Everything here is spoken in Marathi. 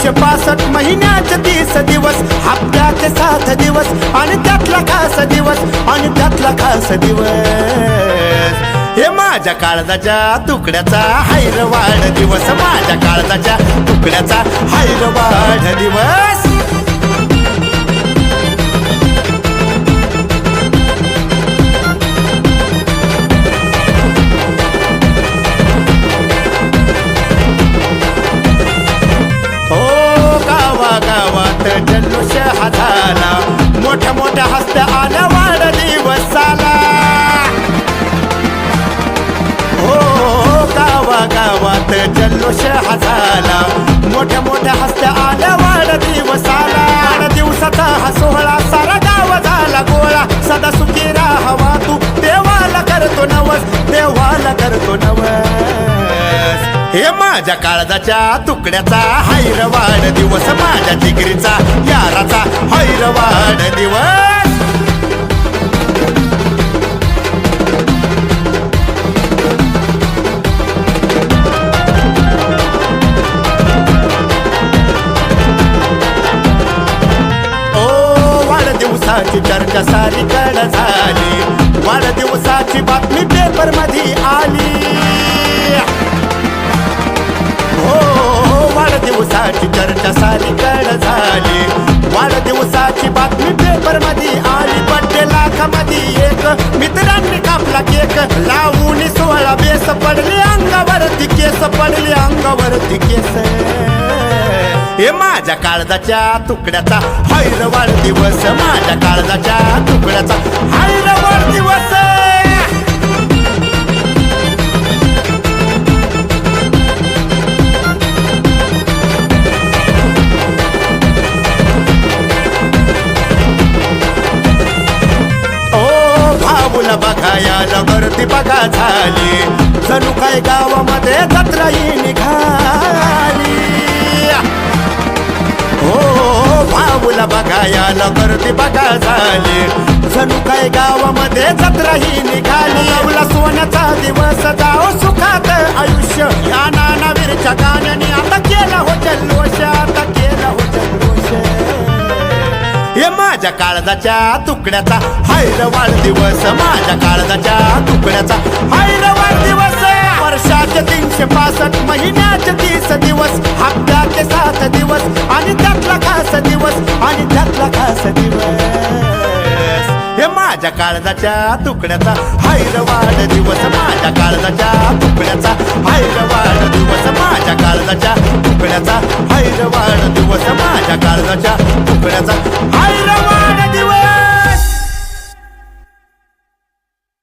365 महिन्याचे 30 दिवस, हप्त्याचे 7 दिवस आणि त्यातला खास दिवस, आणि त्यातला खास दिवस. हे माझ्या काळजाच्या तुकड्याचा हैरवाड दिवस, माझ्या काळजाच्या तुकड्याचा हैरवाड दिवस. जल्लोष हा झाला, मोठ्या मोठ्या हस्त्या आल्या वाढदिवसाला. हो गावागावात जल्लोष हा झाला, मोठ्या मोठ्या हस्त्या आल्या वाढदिवसाला. वाढदिवसाचा हा सोहळा सारा गाव झाला गोळा, सदा सुखी राहावा तू देवाला करतो नवस, देवाला करतो नवस. हे माझ्या काळजाच्या तुकड्याचा हैरवाड दिवस, माझ्या जिगरीचा याराचा हैरवाड दिवस. ओ वाढदिवसाची चर्चा सारीकडे झाली, वाढदिवसाची बातमी पेपर मध्ये आली. वाढदिवसाची चर्चा सारीकडे झाली, वाढदिवसाची बातमी पेपर मध्ये आली. बड्डे लाखामध्ये एक, मित्रांनी कापला केक, लावून 16 बेस, पडले अंगावरती केस, पडले अंगावरती केस. हे माझ्या काळजाच्या तुकड्याचा हैरवाड दिवस, माझ्या काळजाच्या तुकड्याचा हैरवाड दिवस. बघायला गर्दी बघा झाली, जणू काय गावामध्ये जत्राही निघाली. हो भाऊला बघायला गर्दी बघा झाली, जणू काय गावामध्ये जत्राही निघाली. नवला सोन्याचा दिवस, जाओ सुखात आयुष्य, या नानावीरच्या गाण्याने आता केला हो जल्लोष, आता केला हो जल्लोष. हे माझ्या काळजाच्या तुकड्याचा हैरवाड दिवस, माझ्या काळजाच्या तुकड्याचा हैरवाड दिवस. वर्षाचे 365 महिन्याचे 30 दिवस, हप्त्याचे 7 दिवस आणि त्यातला खास दिवस, आणि त्यातला खास दिवस. हे माझ्या काळजाच्या तुकड्याचा हैरवाड दिवस, माझ्या काळजाच्या तुकड्याचा हैरवाड दिवस, माझ्या काळजाच्या तुकड्याचा हैरवाड दिवस, माझ्या काळजाच्या तुकड्याचा